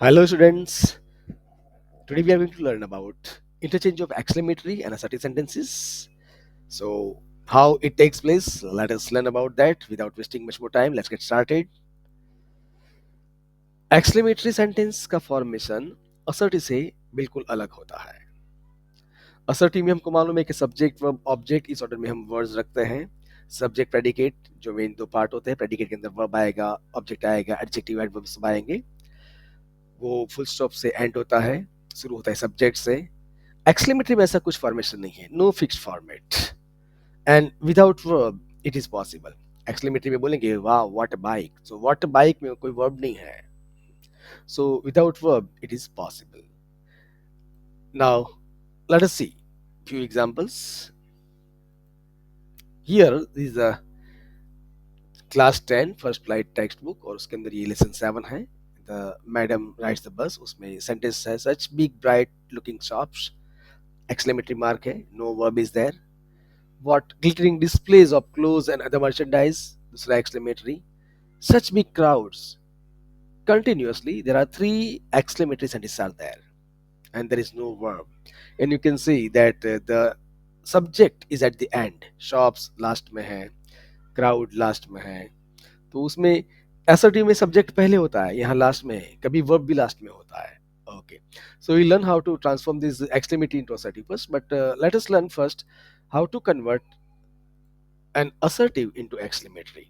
Hello, students. Today we are going to learn about interchange of exclamatory and assertive sentences. So, how it takes place, let us learn about that without wasting much more time. Let's get started. Exclamatory sentence का formation assertive से बिल्कुल अलग होता है. assertive में हमको मालूम है कि सब्जेक्ट वर्ब ऑब्जेक्ट इस ऑर्डर में हम वर्ड्स रखते हैं. सब्जेक्ट प्रेडिकेट जो मेन दो पार्ट होते हैं. प्रेडिकेट के अंदर वर्ब आएगा, ऑब्जेक्ट आएगा, एडजेक्टिव एडवर्ब सब आएंगे. वो फुल स्टॉप से एंड होता है, शुरू होता है सब्जेक्ट से. एक्सक्लेमेटरी में ऐसा कुछ फॉर्मेशन नहीं है, no fixed format and without verb it is possible. Exclamatory में बोलेंगे वाह what a bike, so what a bike में कोई वर्ब नहीं है, so without verb it is possible. Now let us see few examples. Here is a class 10 first flight textbook और उसके अंदर ये लेसन 7 है. The madam rides the bus, उसमें सेंटेंस है such big bright looking shops. Exclamatory mark है, no verb is there. What glittering displays of clothes and other merchandise, दूसरा exclamatory. Such big crowds. Continuously, there are three exclamatory sentences are there, and there is no verb. And you can see that the subject is at the end. Shops last में है, crowd last में है. तो उसमें assertive में subject पहले होता है, यहाँ last में है. कभी verb भी last में होता है. Okay. So we learn how to transform this exclamatory into assertive first, but let us learn first how to convert an assertive into exclamatory.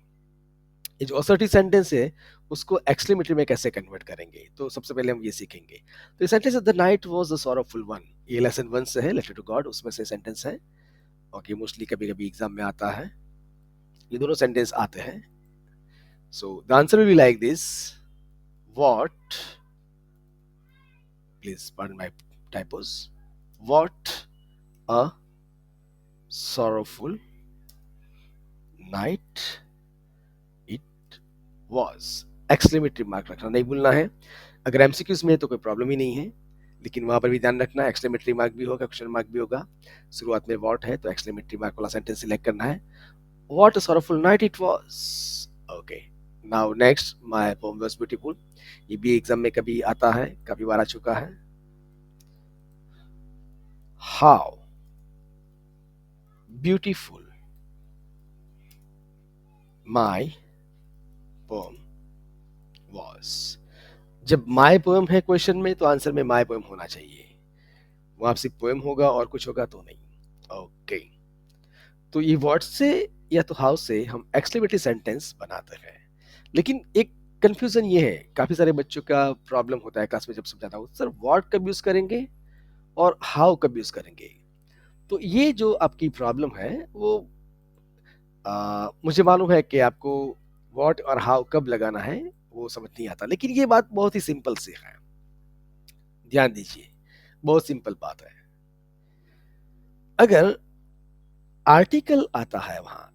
ये जो assertive सेंटेंस है उसको एक्सक्लेमेटरी में कैसे कन्वर्ट करेंगे, तो सबसे पहले हम ये सीखेंगे. तो ये सेंटेंस है the night was the sorrowful one. ये लेसन 1 से है, लेटर टू गॉड, उसमें से सेंटेंस है. ओके, मोस्टली कभी कभी एग्जाम में आता है, ये दोनों सेंटेंस आते हैं. So the answer will be like this. What, please pardon my typos. What a sorrowful night it was. Exclamatory mark रखना नहीं भूलना है. अगर एमसीक्यूज में है तो कोई प्रॉब्लम ही नहीं है, लेकिन वहां पर भी ध्यान रखना है एक्सक्लेमेटरी मार्क भी होगा, क्वेश्चन मार्क भी होगा. शुरुआत में व्हाट है तो एक्सक्लेमेटरी मार्क वाला सेंटेंस सिलेक्ट करना है. What a sorrowful night it was. Okay, now next my poem was beautiful. ये भी एग्जाम में कभी आता है, काफी बार आ चुका है. How beautiful my poem was. जब माय पोएम है क्वेश्चन में तो आंसर में माय पोएम होना चाहिए. वहां सिर्फ पोएम होगा और कुछ होगा तो नहीं. ओके, तो ये वर्ड से या तो हाउ से हम एक्सक्लेमेटरी सेंटेंस बनाते हैं. लेकिन एक कंफ्यूजन ये है, काफी सारे बच्चों का प्रॉब्लम होता है क्लास में जब समझाता हूँ, सर वर्ड कब यूज करेंगे और हाउ कब यूज करेंगे. तो ये जो आपकी प्रॉब्लम है वो मुझे मालूम है कि आपको व्हाट और हाउ कब लगाना है वो समझ नहीं आता, लेकिन ये बात बहुत ही सिंपल सी है. ध्यान दीजिए, बहुत सिंपल बात है. अगर आर्टिकल आता है वहां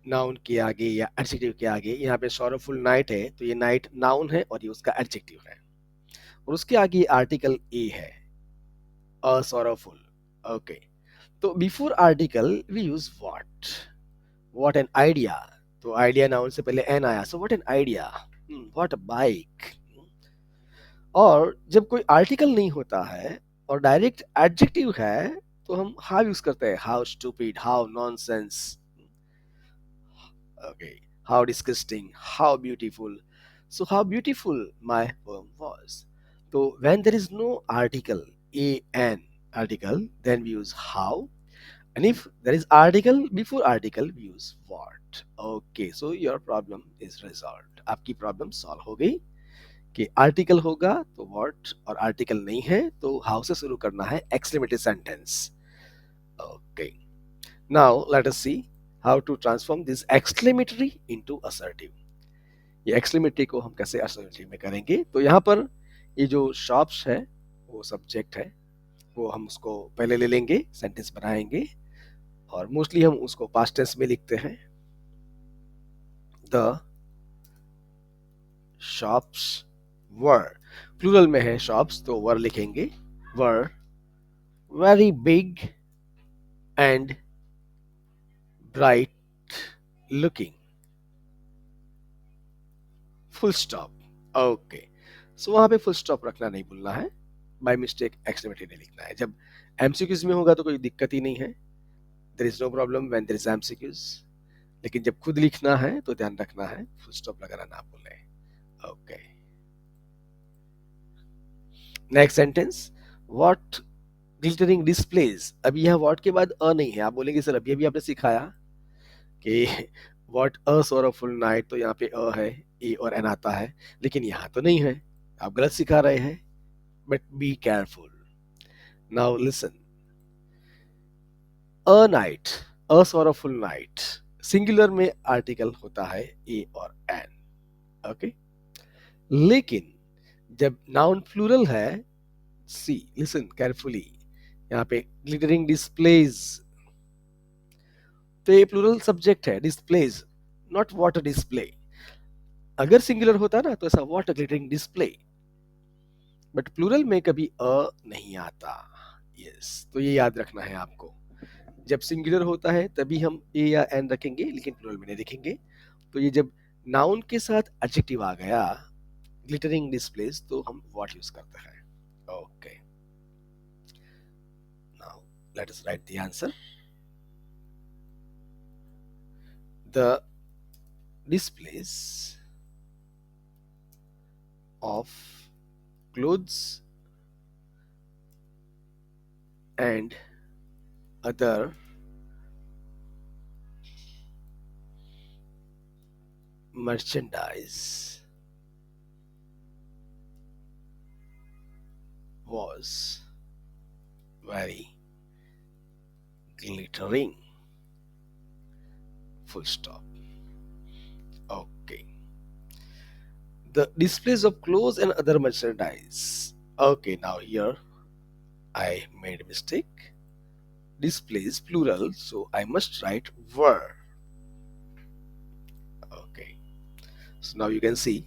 नाउन के आगे या एडजेक्टिव के आगे, यहाँ पे सॉरोफुल नाइट है तो ये नाइट नाउन है और ये उसका एडजेक्टिव है, और उसके आगे आर्टिकल ए है, अ सॉरोफुल. ओके, तो before article we use what an idea. तो आइडिया नाउन से पहले एन आया, so what an idea, what a bike. और जब कोई आर्टिकल नहीं होता है और डायरेक्ट एडजेक्टिव है तो हम हाउ यूज करते हैं, how stupid, how nonsense. Okay, how disgusting, how beautiful. So, how beautiful my poem was. So, when there is no article, an article, then we use how. And if there is article, before article, we use what. Okay, so your problem is resolved. आपकी problem solve हो गई कि article होगा तो what और article नहीं है तो हाउ से शुरू करना है exclamatory sentence. Okay, now let us see how to transform this exclamatory into assertive. ये exclamatory को हम कैसे assertive में करेंगे, तो यहाँ पर ये जो shops है वो सब्जेक्ट है, वो हम उसको पहले ले लेंगे, सेंटेंस बनाएंगे और मोस्टली हम उसको पास्ट टेंस में लिखते हैं. द shops were, प्लूरल में है shops तो were लिखेंगे. were very big and bright looking, full stop. Okay, सो वहां पे फुल स्टॉप रखना नहीं भूलना है, बाय मिस्टेक एक्सक्लेमेटरी नहीं लिखना है। जब एमसीक्यूज में होगा तो कोई दिक्कत ही नहीं है, there is no problem when there is MCQs. लेकिन जब खुद लिखना है तो ध्यान रखना है फुल स्टॉप लगाना ना भूलें। Okay, next sentence, what glittering displays. अभी यहाँ व्हाट के बाद अ नहीं है, आप बोलेंगे सर अभी अभी आपने सिखाया कि व्हाट अ सोरफुल नाइट, तो यहाँ पे अ है, ए और एन आता है, लेकिन यहाँ तो नहीं है, आप गलत सिखा रहे हैं। But be careful, now listen, a night, a sorrowful night, singular में आर्टिकल होता है ए और एन, ओके। लेकिन जब नाउन प्लूरल है, सी लिसन केयरफुली, यहाँ पे ग्लिटरिंग डिस्प्लेज, तो ये प्लूरल सब्जेक्ट है, डिस्प्लेज, नॉट वाटर डिस्प्ले। अगर सिंगुलर होता ना तो ऐसा water glittering display, but plural में कभी अ नहीं आता। यस, तो ये याद रखना है आपको, जब सिंगुलर होता है तभी हम ए या एन रखेंगे, लेकिन प्लूरल में नहीं रखेंगे। तो ये जब नाउन के साथ एडजेक्टिव आ गया ग्लिटरिंग डिस्प्लेस, तो हम व्हाट यूज करते हैं। Okay, now let us right the answer. The displays of clothes and other merchandise was very glittering. Full stop. Okay. The displays of clothes and other merchandise. Okay, now here I made a mistake. Displays plural, so I must write were. Okay. So now you can see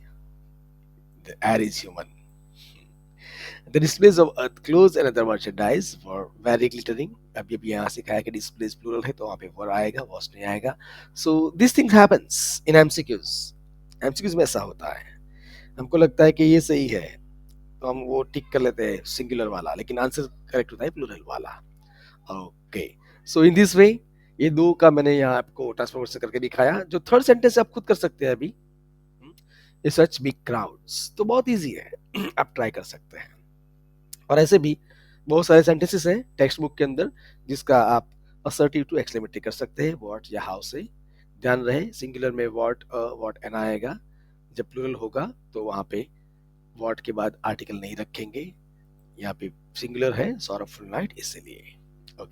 the air is human. The displays of clothes and other merchandise were very glittering. अभी अभी यहाँ सिखाया कि displays plural है तो वहाँ पे were आएगा, was नहीं आएगा. So this thing happens in MCQs. MCQs में ऐसा होता है, हमको लगता है कि ये सही है तो हम वो टिक कर लेते हैं सिंगुलर वाला, लेकिन आंसर करेक्ट होता है प्लूरल वाला। Okay, so in this way ये दो का मैंने यहाँ आपको ट्रांसफॉर्मेशन करके दिखाया। जो थर्ड सेंटेंस आप खुद कर सकते हैं अभी, सच बिग क्राउड्स, तो बहुत इजी है, आप ट्राई कर सकते हैं। और ऐसे भी बहुत सारे सेंटेंसेस हैं टेक्स्ट बुक के अंदर जिसका आप असर्टिव टू एक्सक्लेमेटरी कर सकते हैं व्हाट या हाउ से। ध्यान रहे सिंगुलर में व्हाट एन आएगा, जब प्लूरल होगा तो वहां पे व्हाट के बाद आर्टिकल नहीं रखेंगे। यहाँ पे सिंगुलर है सौरभफुल नाइट, इसलिए